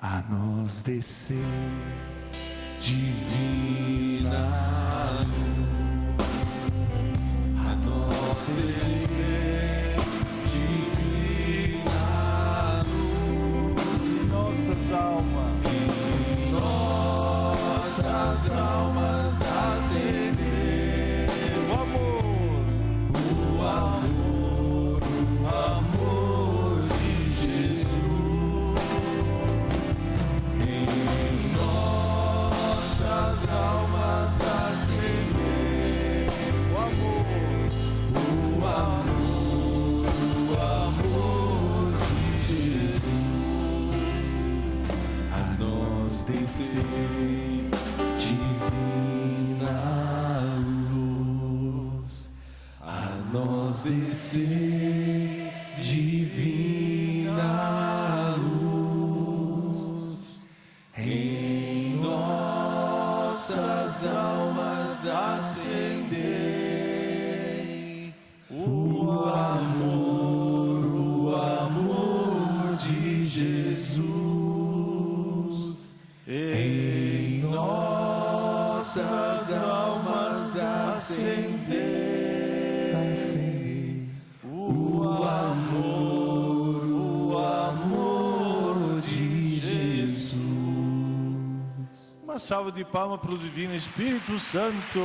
a nós descer, divina luz, a nós descer, divina luz, em nossas almas, acender o amor, o amor de Jesus em nossas almas, acender o amor de Jesus a nós descer. Divina luz, a nós descer, divina luz, em nossas almas acender o amor de Jesus, em nossas almas acender o amor de Jesus. Uma salva de palmas para o Divino Espírito Santo.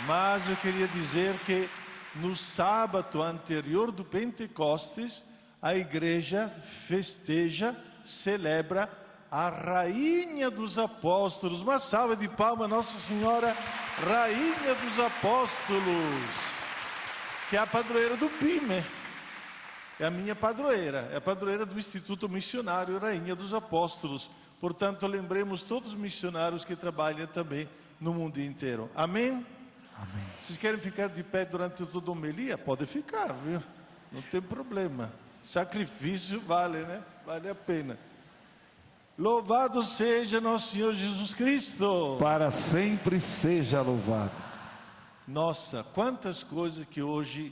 Mas eu queria dizer que no sábado anterior do Pentecostes, a igreja festeja, celebra a Rainha dos Apóstolos. Uma salva de palmas, Nossa Senhora, Rainha dos Apóstolos, que é a padroeira do PIME, é a minha padroeira, é a padroeira do Instituto Missionário Rainha dos Apóstolos. Portanto, lembremos todos os missionários que trabalham também no mundo inteiro. Amém? Amém. Vocês querem ficar de pé durante toda a homilia? Pode ficar, viu? Não tem problema. Sacrifício vale, né? Vale a pena. Louvado seja nosso Senhor Jesus Cristo. Para sempre seja louvado. Nossa, quantas coisas que hoje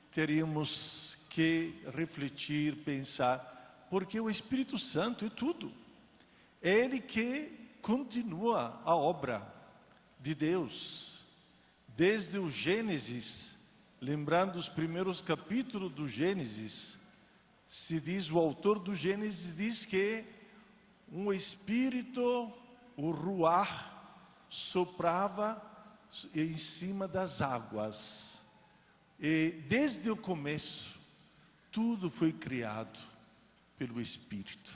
teríamos que refletir, pensar, porque o Espírito Santo é tudo. É Ele que continua a obra de Deus, desde o Gênesis, lembrando os primeiros capítulos do Gênesis, se diz, o autor do Gênesis diz que um espírito, o ruach, soprava em cima das águas. E desde o começo, tudo foi criado pelo Espírito.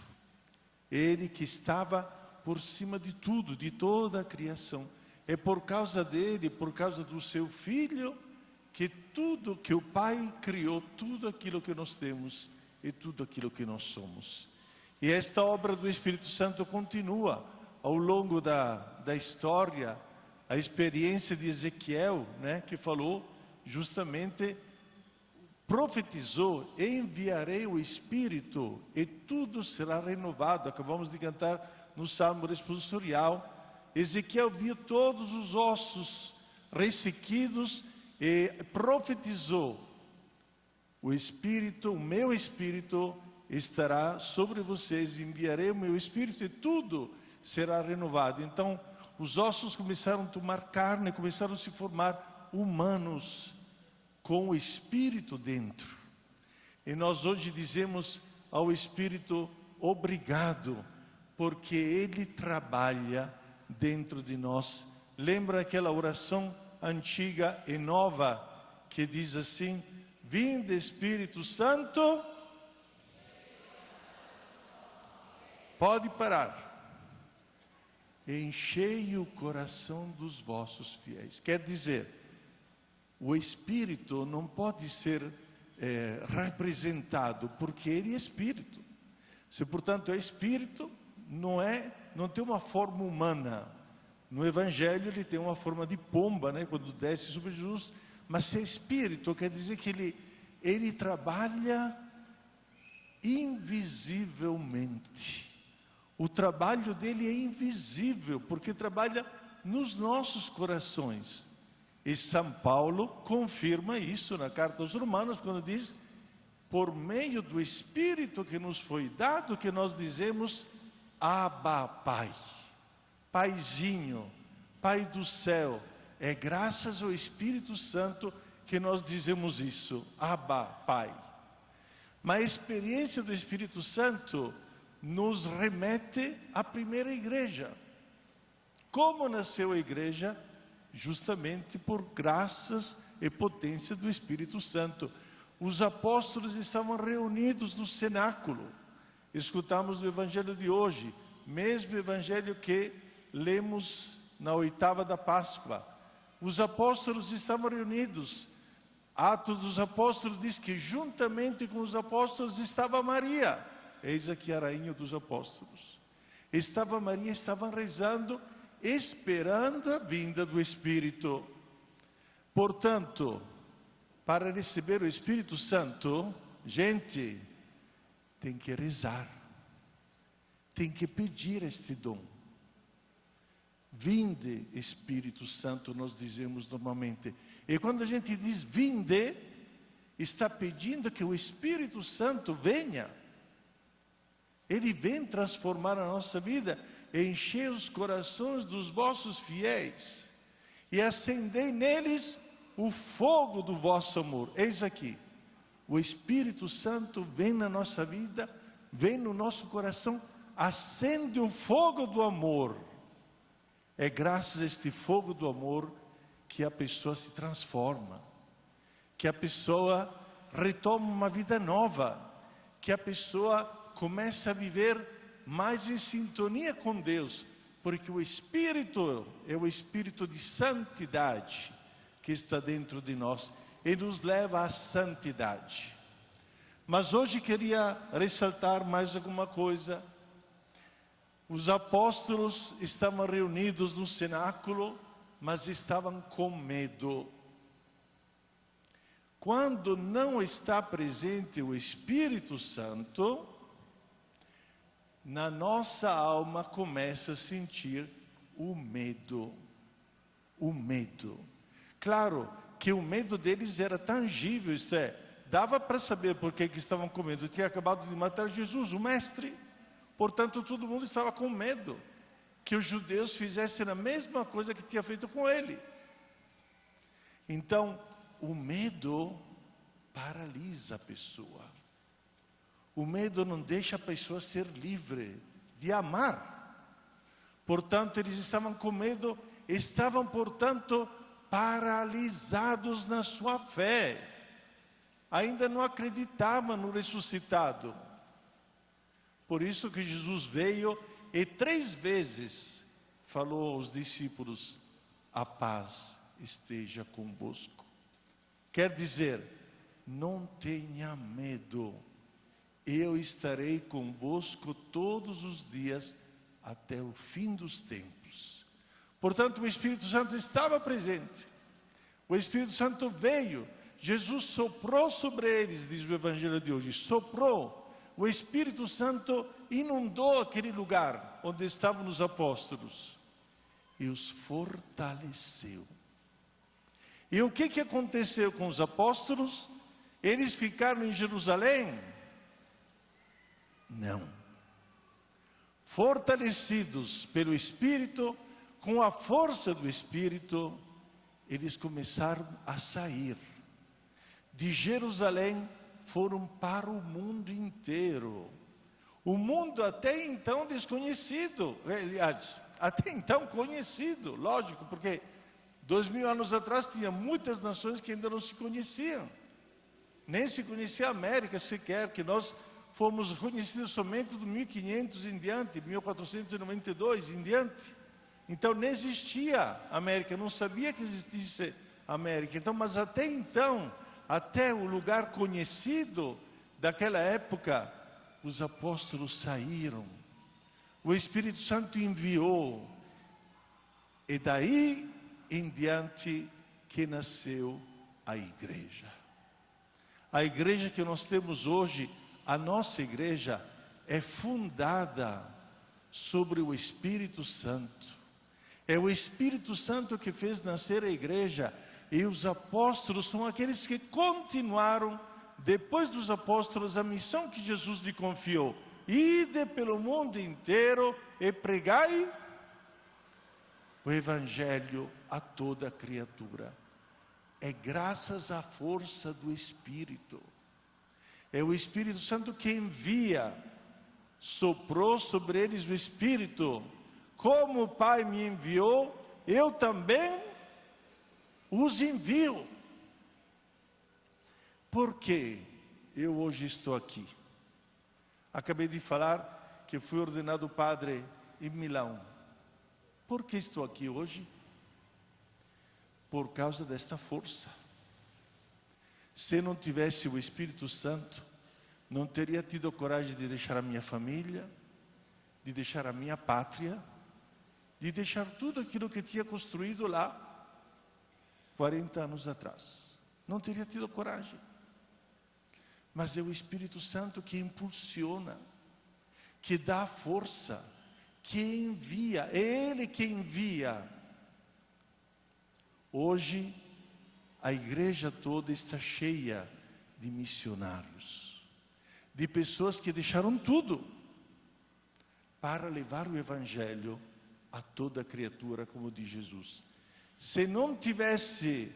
Ele que estava por cima de tudo, de toda a criação. É por causa dele, por causa do seu Filho, que tudo que o Pai criou, tudo aquilo que nós temos e tudo aquilo que nós somos. E esta obra do Espírito Santo continua ao longo da história. A experiência de Ezequiel, né, que falou justamente, profetizou: enviarei o Espírito e tudo será renovado. Acabamos de cantar no Salmo responsorial. Ezequiel viu todos os ossos ressequidos e profetizou: o Espírito, o meu Espírito estará sobre vocês, enviarei o meu Espírito e tudo será renovado. Então os ossos começaram a tomar carne, começaram a se formar humanos com o Espírito dentro. E nós hoje dizemos ao Espírito obrigado, porque Ele trabalha dentro de nós. Lembra aquela oração antiga e nova que diz assim: vinde Espírito Santo. Pode parar. Enchei o coração dos vossos fiéis. Quer dizer, o Espírito não pode ser representado, porque Ele é Espírito. Se portanto é Espírito, não tem uma forma humana. No Evangelho ele tem uma forma de pomba, né, quando desce sobre Jesus. Mas se é Espírito, quer dizer que ele trabalha invisivelmente. O trabalho dele é invisível, porque trabalha nos nossos corações. E São Paulo confirma isso na carta aos Romanos, quando diz: por meio do Espírito que nos foi dado, que nós dizemos Abba, Pai, Paizinho, Pai do céu. É graças ao Espírito Santo que nós dizemos isso, Abba, Pai. Mas a experiência do Espírito Santo nos remete à primeira igreja. Como nasceu a igreja? Justamente por graças e potência do Espírito Santo. Os apóstolos estavam reunidos no cenáculo. Escutamos o evangelho de hoje, mesmo evangelho que lemos na oitava da Páscoa. Os apóstolos estavam reunidos. Atos dos Apóstolos diz que juntamente com os apóstolos estava Maria. Eis aqui a rainha dos apóstolos. Estava Maria, estavam rezando, esperando a vinda do Espírito. Portanto, para receber o Espírito Santo, gente, tem que rezar, tem que pedir este dom. Vinde, Espírito Santo, nós dizemos normalmente. E quando a gente diz vinde, está pedindo que o Espírito Santo venha. Ele vem transformar a nossa vida, encher os corações dos vossos fiéis e acender neles o fogo do vosso amor. Eis aqui, o Espírito Santo vem na nossa vida, vem no nosso coração, acende o fogo do amor. É graças a este fogo do amor que a pessoa se transforma, que a pessoa retoma uma vida nova, que a pessoa começa a viver mais em sintonia com Deus, porque o Espírito é o Espírito de santidade que está dentro de nós e nos leva à santidade. Mas hoje queria ressaltar mais alguma coisa. Os apóstolos estavam reunidos no cenáculo, mas estavam com medo. Quando não está presente o Espírito Santo, na nossa alma começa a sentir o medo. O medo. Claro que o medo deles era tangível, isto é, dava para saber por que estavam com medo. Tinha acabado de matar Jesus, o mestre. Portanto, todo mundo estava com medo que os judeus fizessem a mesma coisa que tinha feito com ele. Então, o medo paralisa a pessoa. O medo não deixa a pessoa ser livre de amar. Portanto, eles estavam com medo, estavam, portanto, paralisados na sua fé. Ainda não acreditavam no ressuscitado. Por isso que Jesus veio e 3 vezes falou aos discípulos: a paz esteja convosco. Quer dizer, não tenha medo, eu estarei convosco todos os dias até o fim dos tempos. Portanto, o Espírito Santo estava presente, o Espírito Santo veio, Jesus soprou sobre eles, diz o Evangelho de hoje, soprou. O Espírito Santo inundou aquele lugar onde estavam os apóstolos e os fortaleceu. E o que aconteceu com os apóstolos? Eles ficaram em Jerusalém? Não. Fortalecidos pelo Espírito, com a força do Espírito, eles começaram a sair. De Jerusalém foram para o mundo inteiro. O mundo até então desconhecido, aliás, até então conhecido, lógico, porque 2000 anos atrás tinha muitas nações que ainda não se conheciam. Nem se conhecia a América sequer, que nós fomos conhecidos somente do 1500 em diante, 1492 em diante. Então nem existia a América, não sabia que existisse a América. Então, mas até então, até o lugar conhecido daquela época, os apóstolos saíram. O Espírito Santo enviou. E daí em diante que nasceu a igreja. A igreja que nós temos hoje, a nossa igreja, é fundada sobre o Espírito Santo. É o Espírito Santo que fez nascer a igreja. E os apóstolos são aqueles que continuaram depois dos apóstolos, a missão que Jesus lhe confiou: ide pelo mundo inteiro e pregai o Evangelho a toda criatura. É graças à força do Espírito. É o Espírito Santo que envia. Soprou sobre eles o Espírito. Como o Pai me enviou, eu também os envio. Por que eu hoje estou aqui? Acabei de falar que fui ordenado padre em Milão. Por que estou aqui hoje? Por causa desta força. Se não tivesse o Espírito Santo, não teria tido coragem de deixar a minha família, de deixar a minha pátria, de deixar tudo aquilo que tinha construído lá 40 anos atrás. Não teria tido coragem. Mas é o Espírito Santo que impulsiona, que dá força, que envia. É Ele que envia. Hoje, a igreja toda está cheia de missionários, de pessoas que deixaram tudo para levar o Evangelho a toda criatura, como diz Jesus. Se não tivessem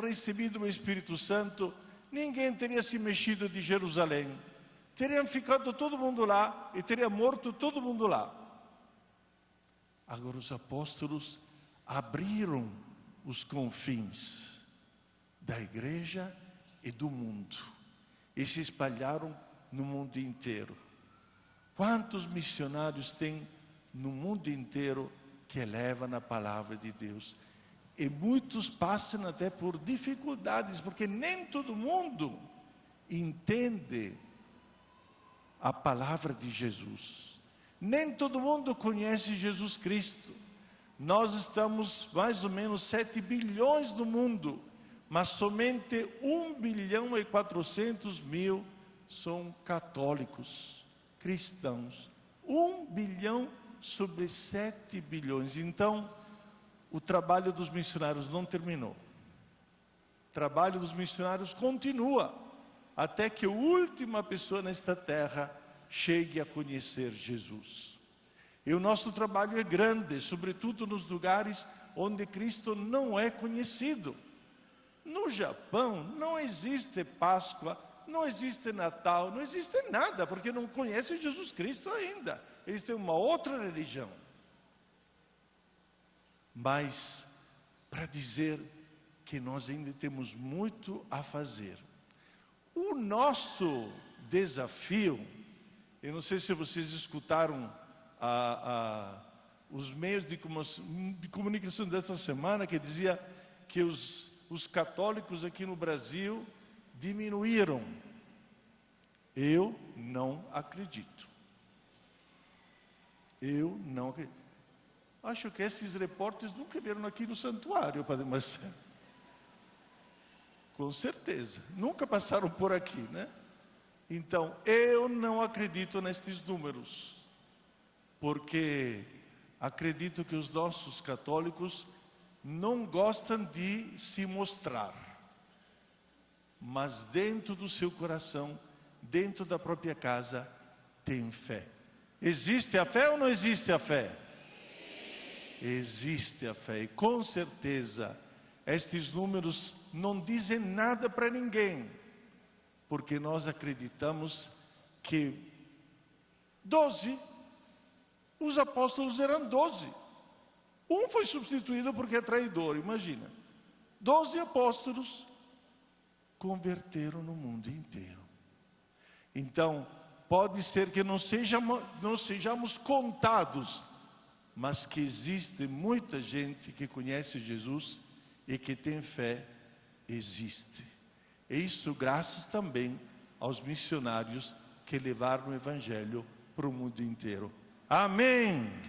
recebido o Espírito Santo, ninguém teria se mexido de Jerusalém. Teriam ficado todo mundo lá e teria morto todo mundo lá. Agora os apóstolos abriram os confins da igreja e do mundo e se espalharam no mundo inteiro. Quantos missionários tem no mundo inteiro que levam a palavra de Deus? E muitos passam até por dificuldades, porque nem todo mundo entende a palavra de Jesus. Nem todo mundo conhece Jesus Cristo. Nós estamos mais ou menos 7 bilhões no mundo, mas somente 1.400.000.000 são católicos, cristãos. 1 bilhão sobre 7 bilhões. Então, o trabalho dos missionários não terminou. O trabalho dos missionários continua, até que a última pessoa nesta terra chegue a conhecer Jesus. E o nosso trabalho é grande, sobretudo nos lugares onde Cristo não é conhecido. No Japão não existe Páscoa, não existe Natal, não existe nada, porque não conhecem Jesus Cristo ainda. Eles têm uma outra religião. Mas, para dizer que nós ainda temos muito a fazer. O nosso desafio, eu não sei se vocês escutaram os meios de comunicação desta semana, que dizia que os católicos aqui no Brasil diminuíram. Eu não acredito. Eu não acredito. Acho que esses repórteres nunca vieram aqui no santuário, Padre Marcelo. Com certeza. Nunca passaram por aqui, né? Então, eu não acredito nestes números. Porque acredito que os nossos católicos não gostam de se mostrar. Mas dentro do seu coração, dentro da própria casa, tem fé. Existe a fé ou não existe a fé? Existe a fé. E com certeza, estes números não dizem nada para ninguém. Porque nós acreditamos que 12, os apóstolos eram 12. Um foi substituído porque é traidor, imagina. 12 apóstolos converteram no mundo inteiro. Então, pode ser que não sejamos contados, mas que existe muita gente que conhece Jesus e que tem fé, existe. E isso graças também aos missionários que levaram o Evangelho para o mundo inteiro. Amém!